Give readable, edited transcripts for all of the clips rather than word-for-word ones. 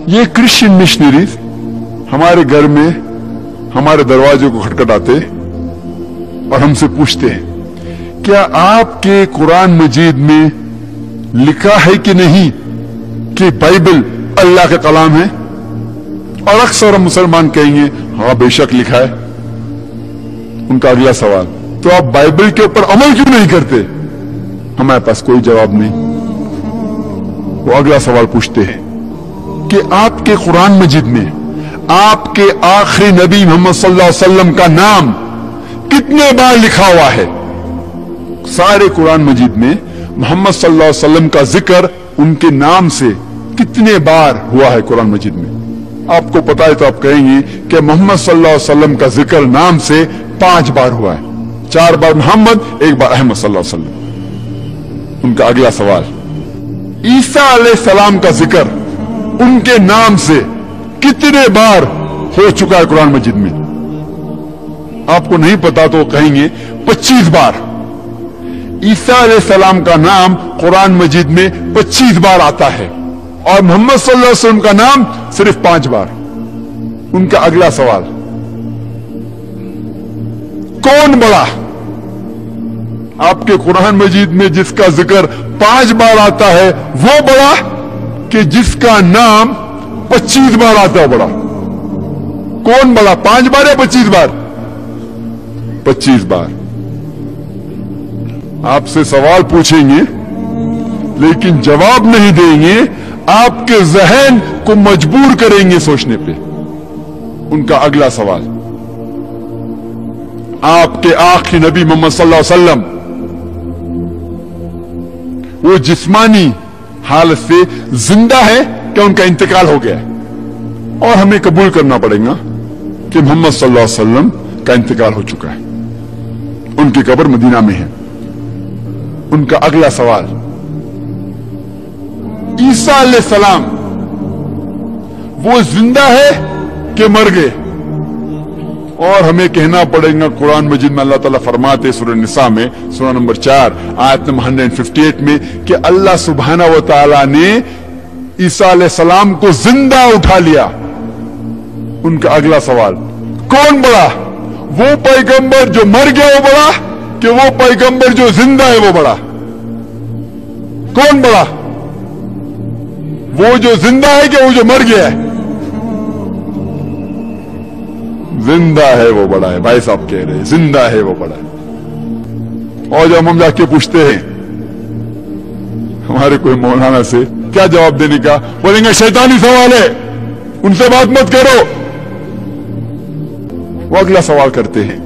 ये Christian missionaries हमारे घर में हमारे दरवाजे को खटखटाते और हमसे पूछते हैं, क्या आपके कुरान मजीद में लिखा है कि नहीं कि बाइबल अल्लाह का कलाम है? और अक्सर हम मुसलमान कहेंगे, हाँ बेशक लिखा है। उनका अगला सवाल, तो आप बाइबल के ऊपर अमल क्यों नहीं करते? हमारे पास कोई जवाब नहीं। वो अगला सवाल पूछते हैं कि आपके कुरान मजीद में आपके आखिरी नबी मोहम्मद सल्लल्लाहु अलैहि वसल्लम का नाम कितने बार लिखा हुआ है? सारे कुरान मजीद में मोहम्मद सल्लल्लाहु अलैहि वसल्लम का जिक्र उनके नाम से कितने बार हुआ है कुरान मजीद में? आपको पता है तो आप कहेंगे कि मोहम्मद सल्लल्लाहु अलैहि वसल्लम का जिक्र नाम से 5 बार हुआ है। 4 बार मोहम्मद, 1 बार अहमद सल्लल्लाहु अलैहि वसल्लम। उनका अगला सवाल, ईसा अलैहिस्सलाम का जिक्र उनके नाम से कितने बार हो चुका है कुरान मजीद में? आपको नहीं पता तो कहेंगे 25 बार। ईसा अलैहिस्सलाम का नाम कुरान मजीद में 25 बार आता है और मोहम्मद सल्लल्लाहु अलैहि वसल्लम का नाम सिर्फ 5 बार। उनका अगला सवाल, कौन बड़ा? आपके कुरान मजीद में जिसका जिक्र 5 बार आता है वो बड़ा कि जिसका नाम 25 बार आता है बड़ा? कौन बड़ा, 5 बार या 25 बार? 25 बार। आपसे सवाल पूछेंगे लेकिन जवाब नहीं देंगे, आपके जहन को मजबूर करेंगे सोचने पे। उनका अगला सवाल, आपके आखिरी नबी मोहम्मद सल्लल्लाहु अलैहि वसल्लम वो जिस्मानी हालत से जिंदा है कि उनका इंतकाल हो गया? और हमें कबूल करना पड़ेगा कि मोहम्मद सल्लल्लाहु अलैहि वसल्लम का इंतकाल हो चुका है, उनकी कब्र मदीना में है। उनका अगला सवाल, ईसा अलैहिस्सलाम वो जिंदा है कि मर गए? और हमें कहना पड़ेगा कुरान मजीद में अल्लाह ताला फरमाते सूरह निसा में सूरह नंबर 4 आयत नंबर 158 में कि अल्लाह सुब्हानहू व तआला ने ईसा अलैहिस्सलाम को जिंदा उठा लिया। उनका अगला सवाल, कौन बड़ा, वो पैगंबर जो मर गया वो बड़ा कि वो पैगंबर जो जिंदा है वो बड़ा? कौन बड़ा, वो जो जिंदा है कि वो जो मर गया है? जिंदा है वो बड़ा है। भाई साहब कह रहे हैं जिंदा है वो बड़ा है। और जब हम जाके पूछते हैं हमारे कोई मौलाना से क्या जवाब देने का, बोलेंगे शैतानी सवाल है, उनसे बात मत करो। वो अगला सवाल करते हैं,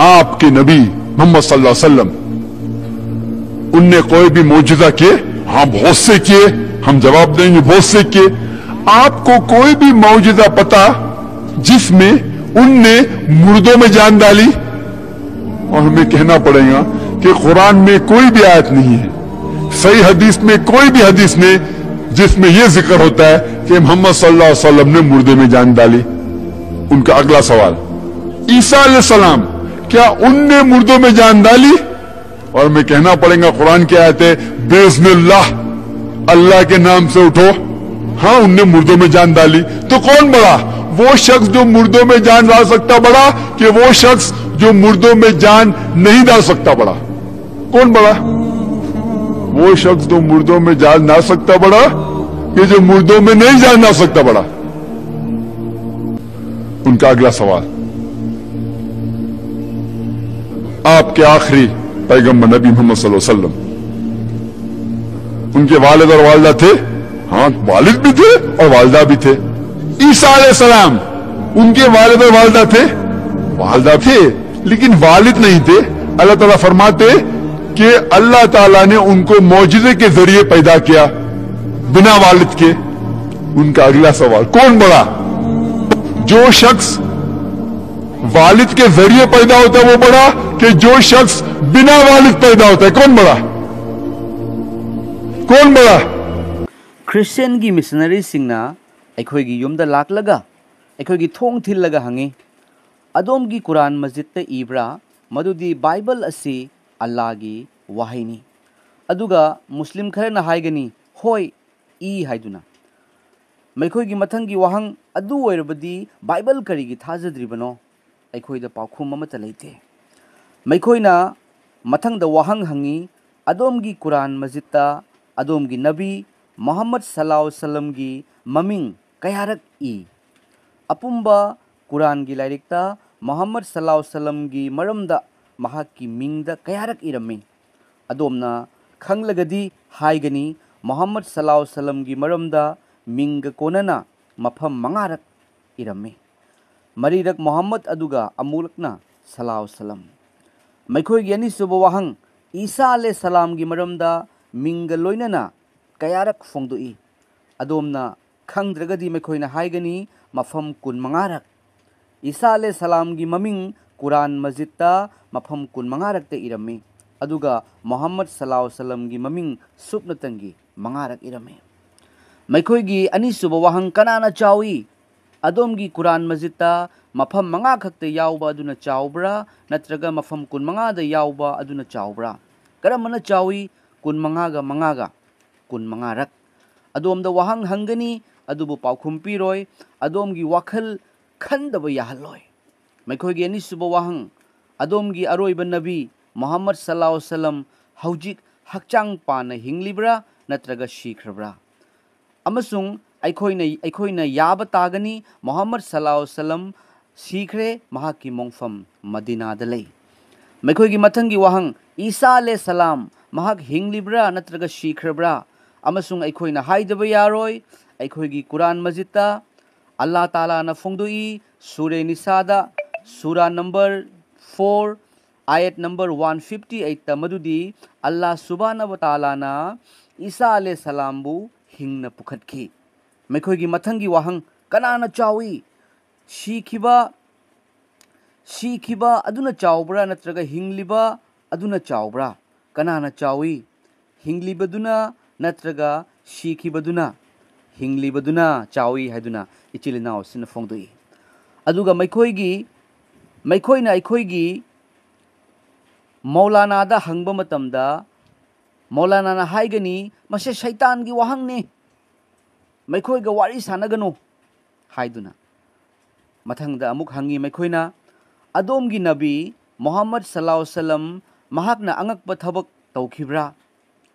आपके नबी मोहम्मद सल्लल्लाहु अलैहि वसल्लम उनने कोई भी मौजूदा किए? हाँ बहुत से किए। हम जवाब देंगे बहुत से किए। आपको कोई भी मौजूदा पता जिसमें उनने मुर्दों में जान डाली? और हमें कहना पड़ेगा कि कुरान में कोई भी आयत नहीं है, सही हदीस में कोई भी हदीस में जिसमें यह जिक्र होता है कि मोहम्मद सल्लल्लाहु अलैहि वसल्लम ने मुर्दे में जान डाली। उनका अगला सवाल, ईसा अलैहिस्सलाम क्या उनने मुर्दों में जान डाली? और हमें कहना पड़ेगा कुरान की आयत है बिस्मिल्लाह, अल्लाह के नाम से उठो। हाँ उनने मुर्दों में जान डाली। तो कौन बड़ा, वो शख्स जो मुर्दों में जान डाल सकता बड़ा कि वो शख्स जो मुर्दों में जान नहीं डाल सकता बड़ा? कौन बड़ा, वो शख्स जो मुर्दों में जान डाल सकता बड़ा कि जो मुर्दों में नहीं जान डाल सकता बड़ा? उनका अगला सवाल, आपके आखिरी पैगंबर नबी मोहम्मद सल्लल्लाहु अलैहि वसल्लम उनके वालिद और वालिदा थे? हाँ वालिद भी थे और वालिदा भी थे। ईसा अलैहिस्सलाम उनके वालिद और वालिदा थे? वालिदा थे लेकिन वालिद नहीं थे। अल्लाह ताला फरमाते कि अल्लाह ताला ने उनको मौजूदे के जरिए पैदा किया बिना वालिद के। उनका अगला सवाल, कौन बड़ा, जो शख्स वालिद के जरिए पैदा होता है वो बड़ा कि जो शख्स बिना वालिद पैदा होता है? कौन बड़ा, कौन बड़ा? क्रिश्चियन की मिशनरी सिंगना अखोगी युमदा लाकलगा अखोगी थोंग थिल्लगा हंगी अदोम की कुरान मस्जिद इब्रा मदुदी बाइबल असी अल्लाह की वाहिनी अदुगा मुस्लिम Kharna हाइगनी hoi I haiduna maikoi gi mathang gi wahang adu oirabadi Bible kari gi thajadribano aikoi da paukhum amata leite maikoi na mathang da wahang hangi adom gi Quran Majidta adom gi Nabi Muhammad sallallahu alaihi wasallam gi maming kayarak I apumba Quran gi lairikta Muhammad sallallahu alaihi wasallam gi maramda mahakki mingda kayarak irami adomna khanglagadi haigani Muhammad sallallahu alaihi wasallam gi maramda mingga konana mafam mangarak irami marirak Muhammad aduga amulakna sallallahu alaihi wasallam maikoi gi ani suba wahang Isa alayhi salam gi maramda mingga loinana kayarak fongdoi adomna khangdragadi maikoina haigani mafam kun mangarak Isa alayhi salam gi maming Quran Majidta mafam kun mangarak te irami aduga Muhammad sallallahu alaihi wasallam gi maming supnatangi mangarak irami maikoi gi ani suba wahang kanana chawi adom gi Quran Majidta mafam manga khakte yawba aduna chawbra natraga mafam kun manga da yawba aduna chawbra karamana chawi kun manga ga kun mangarak adom da wahang hangani adubu paukhum piroi adom gi wakhal khandaba yahaloi maikoi gi ani suba wahang adom gi aroiba nabi Muhammad sallallahu alaihi wasallam haujik hakchang pana hinglibra natraga shikrabra amasung aikoina yaba tagani Muhammad sallallahu alaihi wasallam sikre mahaki mongfam Madina da lei maikoi gi mathangi wahang Isa alayhi salam mahak hinglibra natraga shikrabra amasung aikoina haidaba yaroi aikoi gi Quran Majidta Allah Ta'ala na fongdoi Surah Nisada Surah number 4 ayat number 158 ta madudi Allah Subhanahu wa Ta'ala na Isa alayhi salam bu hingna pukhatki maikoi gi mathangi wahang kanana chawi shikiba aduna chawbra natraga hingliba aduna chawbra kanana chawi hinglibaduna natraga shikibaduna hinglibaduna chawi haiduna ichilina sin fongdoi aduga maikoina aikoigi Maulana da hangba matamda Maulana na haigani mase shaitan gi wahang ne maikoi ga wari sanagano haiduna mathangda amuk hangi maikoina adom gi nabi Muhammad sallallahu alaihi wasallam mahakna angakpa thabak tawkhibra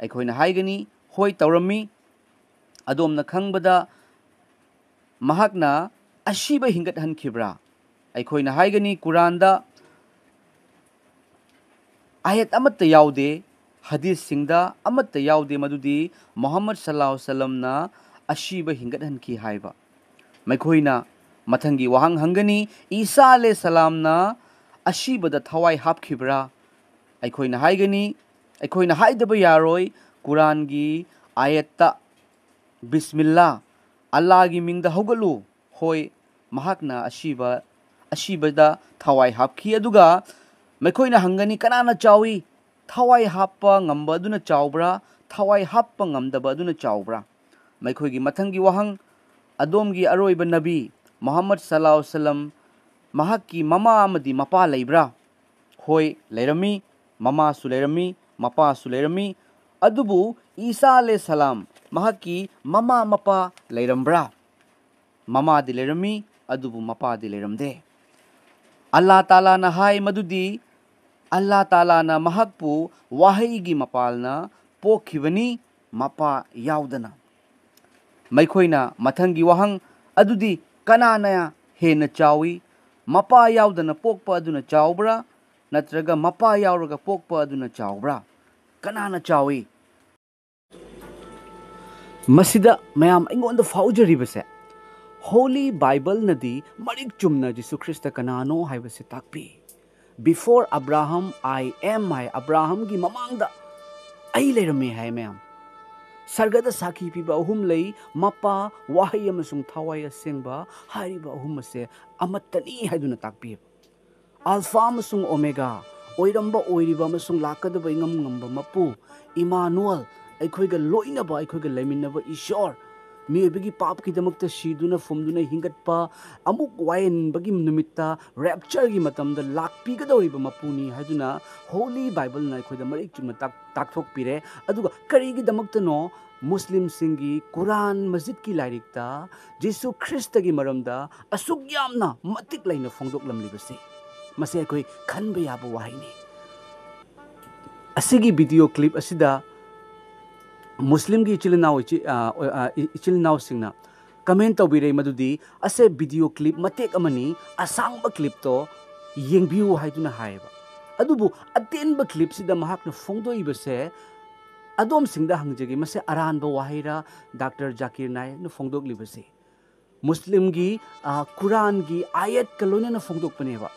aikoina haigani hoi tawrami adomna khangbada mahakna ashiba hingat hankhibra aikoina haigani Quran da ayat amatta yaude hadith singda amatta yaude madudi Muhammad sallallahu alaihi wasallam na ashiba hingat hanki haiba maikoina mathangi wahang hangani Isa alayhi salam na ashiba da thawai hapkhibra aikoina haigani aikoina haidaba yaroi Quran gi ayatta Bismillah Allah gi mingda hogalu hoi mahakna ashiba da thawai hapki aduga maikoina hangani kanana chawi thawai happa ngamba aduna chawbra thawai happa ngamdaba aduna chawbra maikoi gi mathangi wahang adom gi aroiba nabi Muhammad sallallahu alaihi wasallam mahakki mama amadi mapa leibra hoi leirami mama su leirami mapa su leirami adubu Isa alayhi salam mahakki mama mapa leirambra mama di leirami adubu mapa di leiramde Allah Ta'ala na hai madudi Allah Ta'ala na mahakpu wahai gi mapalna pokhibani mapa yaudana maikoina mathangi wahang adudi kanana hena chawi mapa yaudana pokpa aduna chawbra natraga mapa yauraga pokpa aduna chawbra kanana chawi masida mayam ingonda faujari Holy Bible nadi marik chumna Jesu Christa kanano haibase takpi before Abraham I am my Abraham gi mamangda ai leirame hai mayam sargada saki piba ahum lei mapa wahai amasung thawai asengba hariba ahum ase amattani haiduna takpi alpha amasung omega oiramba oiriba amasung lakadaba ngamba mapu Emmanuel aikhoiga loinaba aikhoiga leiminaba Ishor मिबगी पाप की दमकता सीदुना फुमदुना हिंगटपा अमुक वायन बगी निमित्ता rapture की मतमदा लाकपीगदौरिबा मपुनी हाइदुना Holi Bible ना अखोइदा मरिक चुमा ताकथोक पिरे अदुगा करिगी दमकतनो मुस्लिम सिंगी कुरान मस्जिद की लाइरिकता जीसु Christ की मरमदा असुक यामना मतिक लाइन फोंदोकलमलिबसे मसे अखोई खनबे याबो वाहिनी असिगी वीडियो क्लिप असिदा मुस्लिम की इचिलनाव सिंगना कमेंट तौबिरे मदुदी असे वीडियो क्लिप मतेक अमनी असांग क्लिप तो येंबियु हाइदुना हाइबा अदुबु अतेनब क्लिप सिदा महाकना फोंदोइबसे अदोम सिंगदा हंगजगी मसे अरानबा वाहिरा डॉक्टर जाकिर नायक न फोंदोकलिबसे मुस्लिम की कुरान की आयत कलोने फोंदोकपनेबा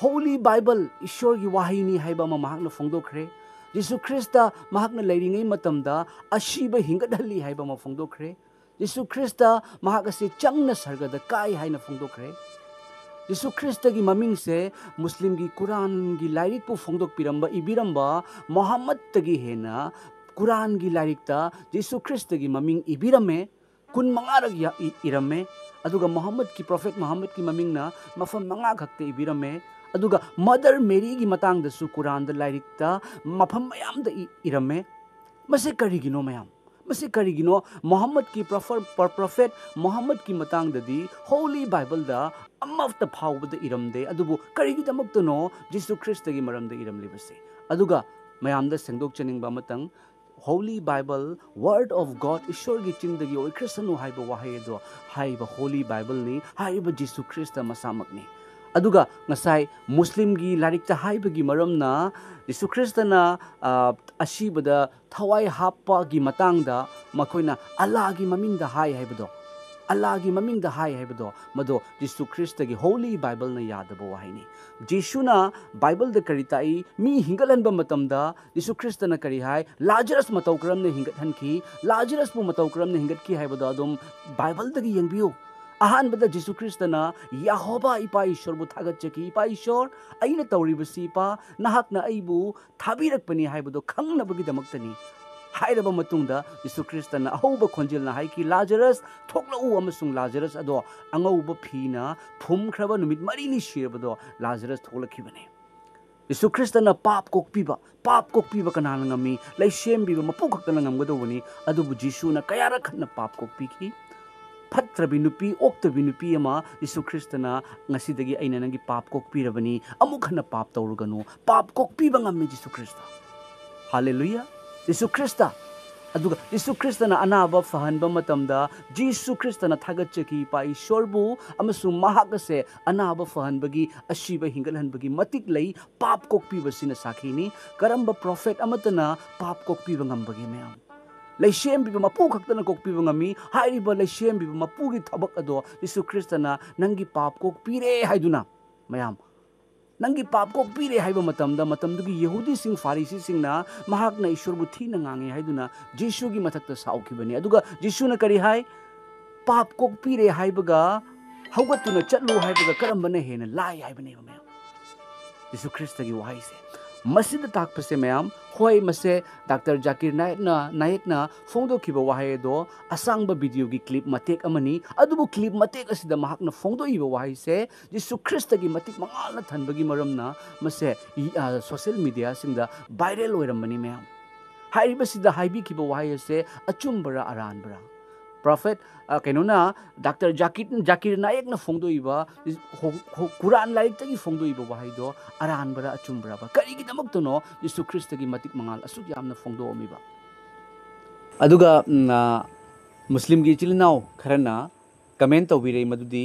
होली बाइबल ईश्वर की वाहिनी हाइबा महाकना फोंदोखरे यीशु ख्रिस्ता महाकना लेरिंगै मतमदा अशीबा हिंगदहली हाइबा मा फोंदोखरे यीशु ख्रिस्ता महाक असे चंगना सर्गदा काय हाइना फोंदोखरे यीशु ख्रिस्त की ममिंग से मुस्लिम की कुरान की लाइरिक पु फोंदोक पिरंबा इबिरंबा मोहम्मद तगी हेना कुरान की लाइरिकता यीशु ख्रिस्त की ममिंग इबिरमे कुन मंगारक या इरमे अदुगा मोहम्मद की प्रोफेट मोहम्मद की ममिंग ना मफम मंगा खक्ते इबिरमे अदुगा मदर मेरी की मतंग दसु कुरान द लाइरिकता मफम मयाम द इरमे मसे करिगिनो मयाम मसे करिगिनो मोहम्मद की प्रोफेट मोहम्मद की मतंग ददी होली बाइबल दा अमफ्त फावबद इरमदे अदुबु करिगिदमक्तनो जीसु ख्रिस्त की मरमद इरमलिबसे अदुगा मयाम द सेंदोक चनिंगबा मतंग holy Bible word of God ईश्वर की चिंदगी ओइ ख्रिस्तनु हाइबा वाहेदो हाइबा होली बाइबल नि हाइबा जीसु ख्रिस्त मसामकनी अदुगा ngasai मुस्लिम की लारिकता हाइबगी मरमना यीशु ख्रिस्तना अशीबदा थवाई हापा की मतंगदा मखोइना अल्लाह की ममिंगदा हाइ हाइबदो अल्लाह की ममिंगदा हाइ हाइबदो मदो यीशु ख्रिस्त की होली बाइबल न यादबो वाहिनी जीशुना बाइबल द करिताई मी हिंगलनबा मतमदा यीशु ख्रिस्तना करि हाइ लाजरस मतौ क्रम ने हिंगत हनकी लाजरस पु मतौ क्रम ने हिंगत की हाइबदो अदुम बाइबल दगी यंगबियो अहानबदा जीसु ख्रिस्तना याहोबा इपा ईश्वरबु थागतचकी इपा ईश्वर अइना तौरिबसी इपा नहाकना अइबु थाबिरकपनि हाइबदो खंगनबगिदमक्तनी हाइरबा मतुंगदा यीशु ख्रिस्तना अहौबा खोंजिलना हाइकी लाजरस थोक्लउ अमसुंग लाजरस अदो अंगौबा फीना फुमख्रबा नुमित मरिनी शिरबदो लाजरस थोलखिबने यीशु ख्रिस्तना पाप कोक्पीबा कनाना ngami लैसेमबिबा मपु खक्तना ngamgadobani अदुबु जीसुना कयारा खन्ना पाप कोक्पीकी फत्रबी नुपी ओक्तबी नुपी अमा यीशु ख्रिस्तना ngasiदगी अइना नंगी पाप कोक्पीरबनी अमुक हन्ना पाप तौरुगनु पाप कोक्पीबा ngami यीशु ख्रिस्त हालेलुया यीशु ख्रिस्त अदुगा यीशु ख्रिस्तना अनाबा फहनबा मतमदा यीशु ख्रिस्तना थागतचकी पा ईश्वरबु अमसु महाकसे अनाबा फहनबगी अशीबा हिंगलहनबगी मतिक लई पाप कोक्पीबसिना साखीनी करंबा प्रोफेट अमतना पाप कोक्पीबा ngambagi मैम लैसेमबिबा मपु खक्तना कोक्पीबा ngami हाइरिबा लैसेमबिबा मपुगी थबक अदो यीशु ख्रिस्तना नंगी पाप कोक्पीरे हाइदुना मैम नंगी पाप कोक्पीरे हाइबा मतमदा मतमदुगी यहूदी सिंग फारिसी सिंगना महाकना ईश्वरबु थीना ngange हाइदुना जीशुगी मथक्ता साउखिबनी अदुगा जीशुना करि हाइ पाप कोक्पीरे हाइबगा हौगतुना चट्लु हाइबगा करंबने हेना लाई हाइबने मैम यीशु ख्रिस्तगी वाहिसे मसिद ताकपसे मैम होय मसे डॉक्टर जाकिर नायकना फोंदोखिबा वाहेदो असांगबा वीडियो की क्लिप मतेक अमनी अदुबु क्लिप मतेक असिदा महाकना फोंदोइबा वाहिसे यीशु ख्रिस्तगी मतिक मंगालना थनबगी मरमना मसे सोशल मीडिया सिंगदा वायरल ओइरमबनी मैम हाइरिबसिदा हाइबिखिबा वाहिसे अचुमबरा अरानबरा प्रोफेट कइनोना डॉक्टर जाकिर नायकना फोंदोइबा कुरान लाइरिकतगी फोंदोइबा वाहिदो अरानबरा अचुमबरा करिगिदमक्तनो यीशु ख्रिस्तगी मतिक मंगाल असुक यामना फोंदोअमिबा अदुगा मुस्लिम की चिलनाव खरना कमेंट तौबिरे मदुदी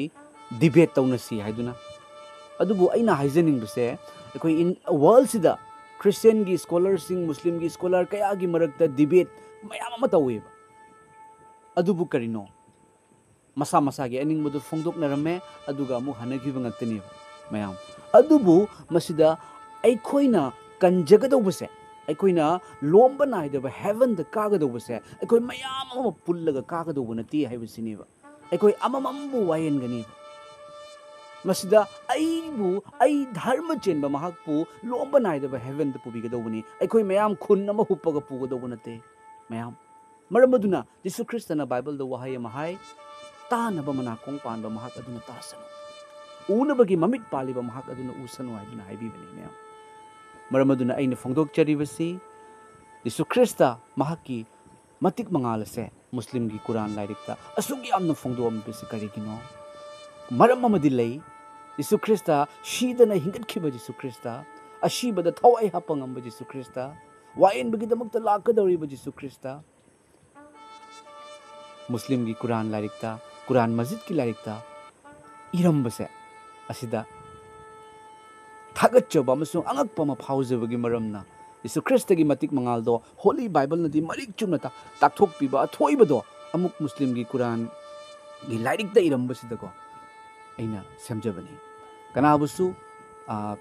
डिबेट तौनसी हाइदुना अदुबु अइना हाइजनिंगबसे अखोइ इन वर्ल्ड सिदा क्रिश्चियन की स्कॉलर सिंग मुस्लिम की स्कॉलर कया की मरकता डिबेट मयाम अमा तौवेबा अदुबु करिनो मसा मसा की अनिंगबदु फोंदोकनरमे अदुगा अमु हनगिबा ngakतनी मयाम अदुबु मसिदा अइखोइना कंजगदौबसे अइखोइना लोम्बा नाइदबा हेवन द कागदौबसे अइखोइ मयाम अमा पुल्लगा कागदौबा नति हाइबसिनेबा अइखोइ अमममबु वायनगनीबा मसिदा अइ धर्म चेनबा महाकपु लोम्बा नाइदबा हेवन द पुबिगदौबनी अइखोइ मयाम खुन अमा हुप्पगा पुगदौबा नते मयाम मरमदुना यीशु ख्रिस्तना बाइबल द वहाय महाय तानबा मनाकोंग पानबा महाक अदुना तासनु उनबगी ममित पालिबा महाक अदुना उसनु हाइदुना हाइबिबनी मैम मरमदुना अइना फोंदोक चरिबसी यीशु ख्रिस्त महाकी matik mangal se Muslim gi Quran lairikta asuk yamna phongdom bisi karigino maram amadi lei Jisu Krista shidana hingat khiba Jisu Krista ashibada thawai hapangam Jisu Krista wain bagi damakta lakadori Jisu Krista Muslim gi Quran lairikta Quran masjid ki lairikta iram base asida thagatchaba amasung angakpa ma phaujabagi maramna Jisu Krista gi matik mangal do Holy Bible na di marik chumna ta takthok piba athoiba do amuk Muslim gi Quran gi lairik da iram basida ko aina semjabani kana busu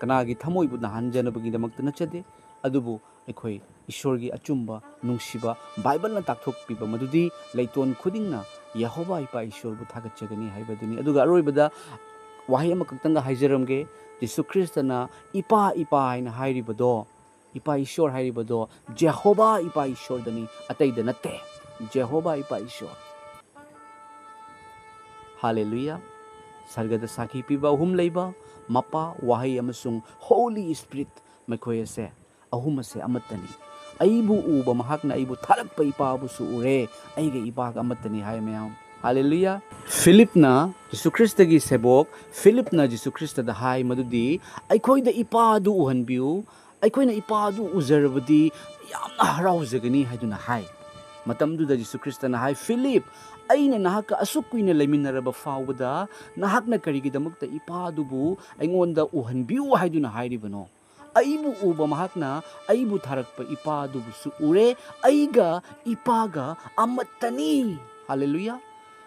kana gi thamoi bu nahanjana bagi damak na chade adubu ekhoi ishor gi achumba nungsiba Bible na takthok piba madudi leiton khudingna Yehova ipa ishor bu thagatchagani haibaduni aduga aroibada wahi ama kaktanga haijaramge Jisu Krista na ipa haina hairibado ipa ishor hairibado Jehova ipa ishor dani ataida natte Jehova ipa ishor Hallelujah sargada sakhi piba hum leiba mapa wahi amasung Holy Spirit makhoi ase ahum ase amatani aibu uba mahakna aibu tharakpa ipa bu su ure aiga ipa ga amatani hai mayam Hallelujah Philip na Jisu Krista gi sebok Philip na Jisu Krista da hai madudi aikhoi da ipa du uhanbiu aikhoi na ipa du uzarbadi yamna haraujagani haiduna hai matamdu da Jisu Krista na hai Philip aina nahaka asukuina leminaraba fawda nahakna karigidamukta ipa dubu aingonda uhanbiu haiduna hairibano aibu uba mahakna aibu tharakpa ipa dubu su ure aiga ipaga amatani Hallelujah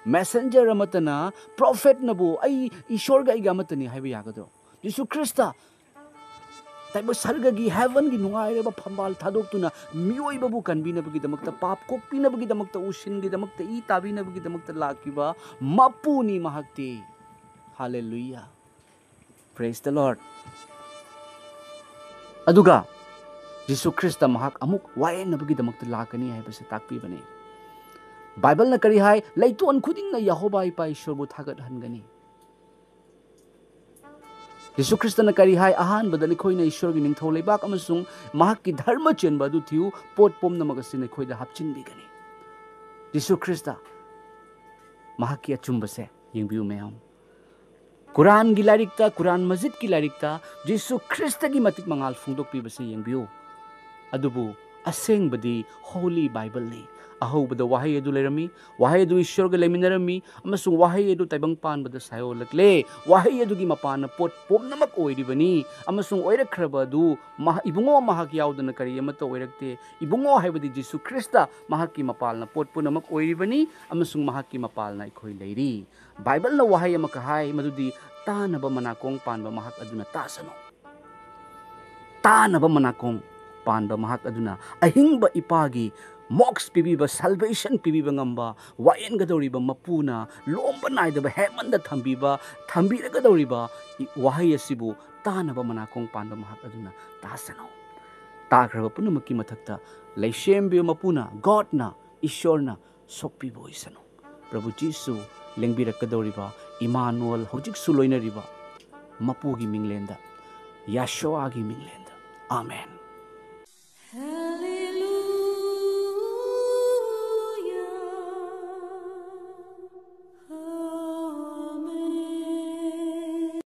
messenger amatana prophet nabu ai ishor ga iga amatani haiba yagado Jisu Krista taiba sarga gi heaven gi nungai reba phambal thadok tuna mioi babu kanbina bagi damakta pap kokpina bagi damakta ushin gi damakta I tabina bagi damakta lakiba mapuni mahakti Hallelujah praise the Lord aduga Jisu Krista mahak amuk waen na bagi damakta lakani haiba se takpi bane Bible na kari hai leiton khuding na Yehova ipa ishor bu thagat hangani Jisu Krista na kari hai ahan badali khoi na ishor gi ningthau leibak amasung mahak ki dharma chenba du thiu pot pom na magasin khoi da hapchin bi gani Jisu Krista mahak ki achumba se yengbiu mayam Quran gi larikta Quran masjid ki larikta Jisu Krista gi matik mangal phungdok pi base yengbiu adubu aseng badi Holy Bible ni ahobada wahay edu lerami wahay edu ishor ga leminarami amasung wahay edu taibang pan bada sayo lakle wahay edu gi mapana pot pom namak oiribani amasung oirakhraba du ibungo mahak yaudana kari amata oirakte ibungo haibadi Jisu Krista mahak ki mapalna pot punamak oiribani amasung mahak ki mapalna ikhoi leiri Bible na wahay amaka hai madudi tanaba manakong panba mahak aduna tasano tanaba manakong panba mahak aduna ahingba ipagi mox pibiba salvation pibiba ngamba wayen gadoriba mapuna lomba naidaba hemanda thambiraga doriba wahay asibu tanaba manakong panba mahak aduna tasano tagraba punamaki mathakta leishembi mapuna God na ishorna sokpibo isano Prabhu Jisu lengbirakadoriba Emmanuel hojik suloinariba mapugi minglenda Yashua gi minglenda Amen